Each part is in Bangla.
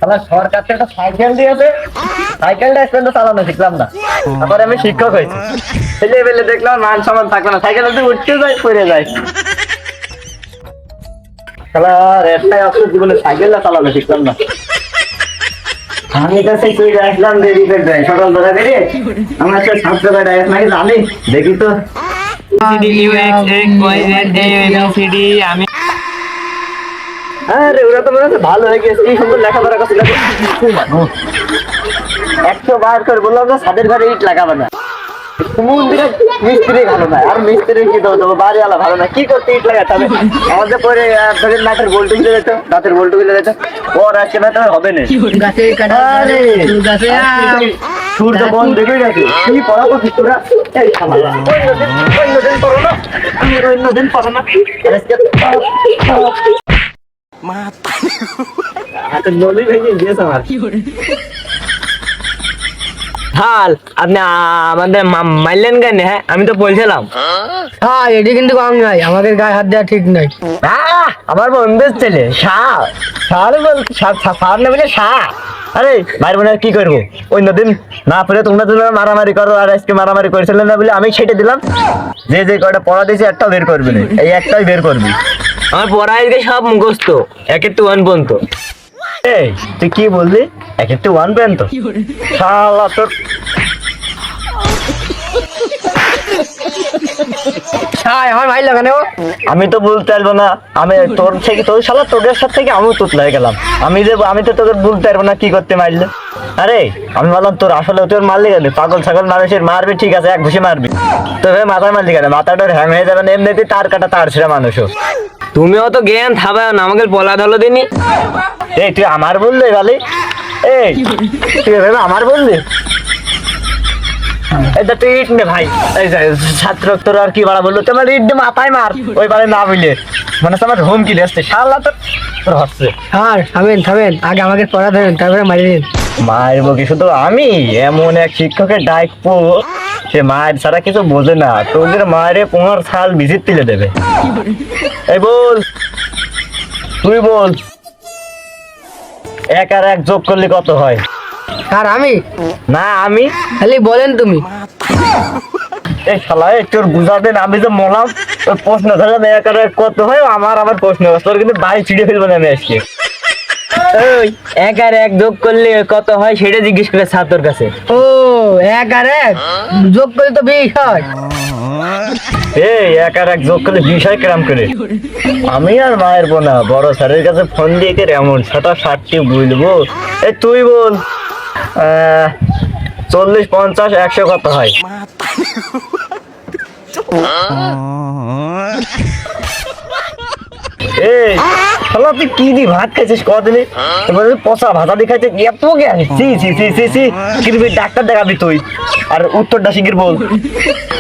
আমার সরকার থেকে একটা সাইকেল দিয়েছে, সাইকেলটা স্ট্যান্ডে চালানো শিখলাম না, তারপরে আমি শিক্ষক হয়েছি। ছেলে পেলে দেখলাম মান সম্মান থাকবে না, সাইকেল উঠতে যায় পড়ে যায়। শালার একটাই অবসর জীবনে সাইকেলটা চালানো শিখলাম না। আমি তো সেই তুই আসলাম দেরি করে যাই সকাল ধরে বেরিয়ে আমার সাথে ছাত্র ভাই ডাইরেক্ট নাকি জানি দেখি তো আমি আরে ওরা তো মনে হচ্ছে ভালো হয়ে গেছে, কি সুন্দর লেখাপড়া করছিল। 100 বার করে বললাম যে ছাদের ঘরে ইট লাগাবে না, মন্দিরে মিস্ত্রি ভালো না, আর মিস্ত্রি কি দেবো বাড়িওয়ালা ভালো না, কি করতে ইট লাগাতে হবে। আমাদের পরে নাটের বল্টু গুলো যেত, দাঁতের বল্টু গুলো যেত, ওর আজকে না হবে না। সূর্য বন দেখে গেছে কি পড়াবো কি তোরা, এই অন্যদিন পড়ো না, অন্যদিন পড়ো না নলি ভেঙে দিয়েছে আমার। হাল আপনি আমাদের মারলেন কেন? হ্যাঁ আমি তো বলছিলাম। হ্যাঁ এটি কিন্তু কম নাই, আমাদের গায়ে হাত দেওয়া ঠিক নাই। আমার বন্ধুর ছেলে সার না বলে সার। আরে মারবো না কি করবো, অন্যদিন না পড়ে তোমরা মারামারি করো, আর আজকে মারামারি করেছিলেন না বলে আমি ছেটে দিলাম। যে যে কয়টা পড়া দিয়েছে একটাও বের করবি না, এই একটাই বের করবি। আমার পড়া আজকে সব মুখস্থ, 1 to 1 পর্যন্ত। এই তুই কি বললি 1 to 1 পর্যন্ত? শালা তোর আমার ভাই লাগানো আমি তো বলতে পারবো না, আমি তোর থেকে তোর শালা তোদের সাথে থেকে আমিও তুত লাগে গেলাম। আমি তো তোকে বলতে পারবো না কি করতে মারলে। আরে আমি বললাম তোর আসলে তোর মারলি কেন? পাগল ছাগল মানুষের মারবি ঠিক আছে, এক ঘুষি মারবি, তো মাথায় মারলি কেন? মাথাটা হ্যাং হয়ে যাবে না, এমনিতে তার কাটা তার ছেড়ে মানুষও। তুমিও তো জ্ঞান থাবায় না, আমাকে বলা ধলো দিনি। এই তুই আমার বললি ভালি, এই তুই ভেবে আমার বললি? তুই ইট নে ভাই, এই ছাত্র তোর আর কি বাড়া বললো, তোমার ইট মাথায় মার, ওই বারে না বুঝলে মানে আমার হুমকি দিচ্ছে। শালা তোর হচ্ছে। হ্যাঁ থামেন আগে আমাকে পড়া ধরেন, তারপরে মারিলেন। মারবো কি শুধু আমি? এমন এক শিক্ষকের ডাকবো, সে মায়ের ছাড়া কিছু বোঝে না, তোদের মায়ের 15 সাল ভিজিট তুলে দেবে। এই বল, তুই বল 1 আর 1 যোগ করলে কত হয়? আর আমি না আমি খালি বলেন তুমি। এই শালা তোর বুঝাবেন, আমি যে মলাম তোর প্রশ্ন ধরে 1 আর 1 কত হয়, আমার প্রশ্ন তোর কিন্তু বাড়ি ছিঁড়ে ফেলবো না আমি আজকে। ওই 1 আর 1 যোগ করলে কত হয় সেটা জিজ্ঞেস করে ছাত্রর কাছে। ও 1 আর 1 যোগ করলে তো 20 হয়। এই 1 আর 1 যোগ করলে 20 হয় কেরাম করে? আমি আর মায়ের বোনা বড় স্যারের কাছে ফোন দিয়ে কে এমন 60 বলবো। এই তুই বল 40 50 100 কত হয়? এই শালা তুই কি দি ভাত খাইছিস কদিনে? পচা ভাতা দিয়ে খাইছিস, এত জ্ঞান? কিন্তু ডাক্তার দেখাবি তুই, আর উত্তরটা শিখির বল।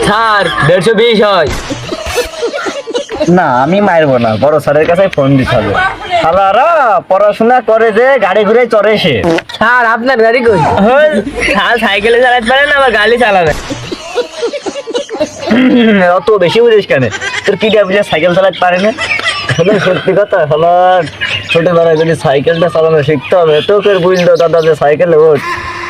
স্যার 120 হয়। না আমি মারবো না, বড় স্যারের কাছে ফোন দিতে হবে। শালারা পড়াশোনা করে যে গাড়ি ঘুরে চড়ে সে। স্যার আপনার গাড়ি কই? স্যার সাইকেলে চালাতে পারে না, আবার গাড়ি চালাবে। অত বেশি বুঝিস কেন? তোর কি বুঝে সাইকেল চালাতে পারে না? সত্যি কথা, হলো ছোটবেলায় যদি সাইকেলটা চালানো শিখতে হবে, তোকে বুঝলো দাদা যে সাইকেলে ওঠ,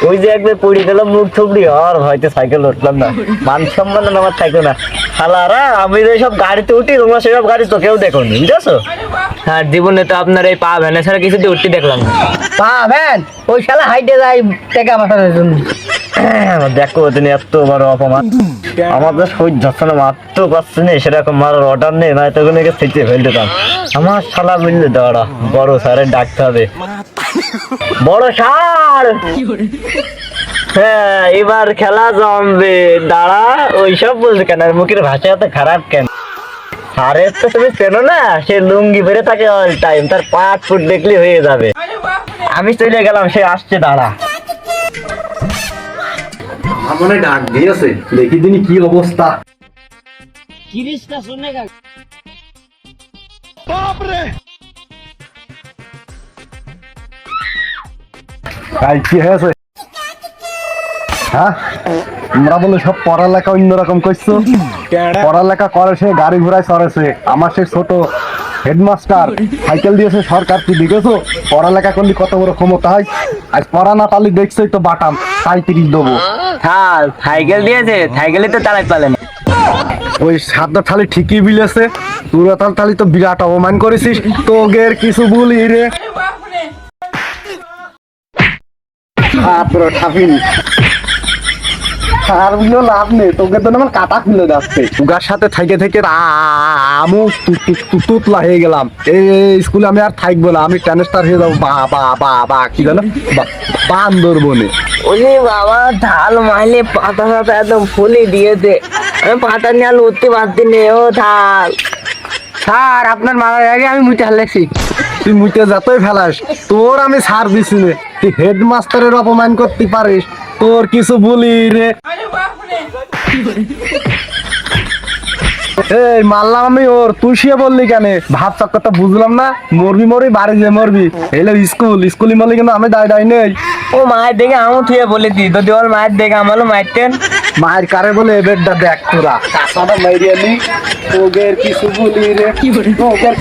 ওই যে একবার পড়ে গেলাম মুখ থুবড়ি, আর হয়তো সাইকেল উঠলাম না, মান সম্মান আমার থাকলো না। শালারা আমি যে সব গাড়িতে উঠি, তোমরা সেসব গাড়ি তো কেউ দেখো নি, বুঝেছো? হ্যাঁ জীবনে তো আপনার এই পা ভ্যানে ছাড়া কিছুতে উঠতে দেখলাম না। পা ভ্যান ওই শালা হাইটে যায় টাকা বাঁচানোর জন্য। দেখো তিনি এত বড় অপমান, আমাদের সহ্য হচ্ছে না, মারতেও পারছি না, সেরকম মারার অর্ডার নেই, না তো ছিটিয়ে ফেলতে দাম। আমার শালা বুঝলে দাঁড়া, বড় স্যারের ডাকতে হবে। বড় স্যার, হ্যাঁ এবার খেলা জমবে, দাঁড়া। ওইসব বলছে কেন, মুখের ভাষা এত খারাপ কেন? স্যারের তো তুমি চেনো না, সে লুঙ্গি বেড়ে থাকে অল টাইম, তার পাট ফুট দেখলে হয়ে যাবে। আমি চলে গেলাম, সে আসছে, দাঁড়া। মনে ডাক দিয়েছে, দেখি দিনই কি অবস্থা। কাল কি হয়েছে? হ্যাঁ তোমরা বলে সব পড়ালেখা অন্যরকম করছো, পড়ালেখা করে সে গাড়ি ঘোড়ায় চড়েছে, আমার সে ছোট হেডমাস্টার সাইকেল দিয়েছে সরকার, তুই দেখেছো পড়ালেখা করলে কত বড় ক্ষমতা হয়। আজ পড়া না পারলে দেখছোই তো বাটাম 35 দেবো। থাল সাইকেল দিয়েছে, সাইকেলে তো চালাই পালে না। ওই সাতটা থালি ঠিকই বিলেছে, তুরা থালি তো বিরাট অপমান করেছিস, তোগের কিছু বলি রে। ঠাপিনি আর বুঝলো লাভ নেই, তোকে তো আমার কাটা খুলে যাচ্ছে। তুগার সাথে থেকে থেকে আমু তুতলা হয়ে গেলাম। এই স্কুলে আমি আর থাকবো না, আমি ট্রান্সফার হয়ে যাবো বা কি জানো বান্দরবনে। ওরে বাবা, ঢাল মাইলে পাতা পাতা একদম ফুলে দিয়েছে, আমি পাতা নিয়ে আর উঠতে পারছি না। ও ঢাল, স্যার আপনার মারার আগে আমি মুইতে হারলেছি। তুই মুইতে যতই ফেলাস, তোর আমি ছাড় দিছি নে। তুই হেডমাস্টারের অপমান করতে পারিস, তোর কিছু বলি রে। এই মারলাম আমি ওর, তুই শুয়ে বললি কেন? ভাব চক্করটা বুঝলাম না। মরবি বাড়ি যে মরবি, এলো স্কুল মরলি কিন্তু আমি দায় নেই। ও মায়ের দেখে আমি থুয়ে বলে দিই, যদি ওর মায়ের দেখে আমারও মারতেন। মায়ের কারে বলে এবেরটা দেখ তোরা কাঁচাটা মাইরিয়ালি, তোদের কিছু বলি রে। তোদের